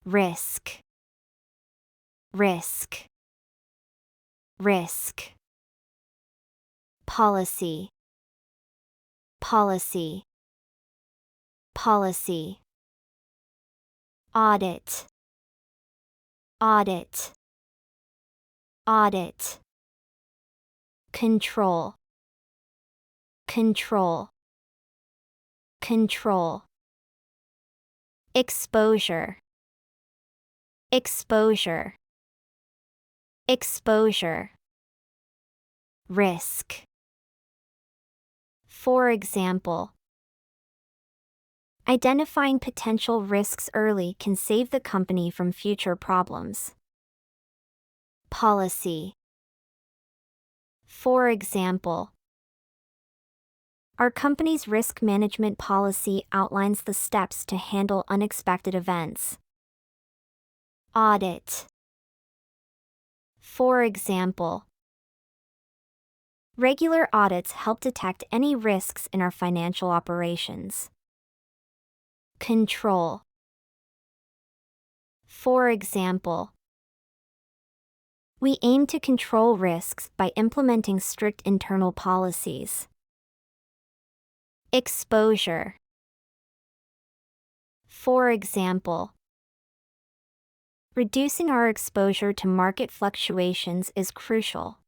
risk, risk, risk. Policy, policy, policy. Audit, audit, audit. Control, control, control. Exposure, exposure, exposure. Risk. For example, identifying potential risks early can save the company from future problems. Policy. For example, our company's risk management policy outlines the steps to handle unexpected events. Audit. For example, regular audits help detect any risks in our financial operations. Control. For example, we aim to control risks by implementing strict internal policies. Exposure. For example, reducing our exposure to market fluctuations is crucial.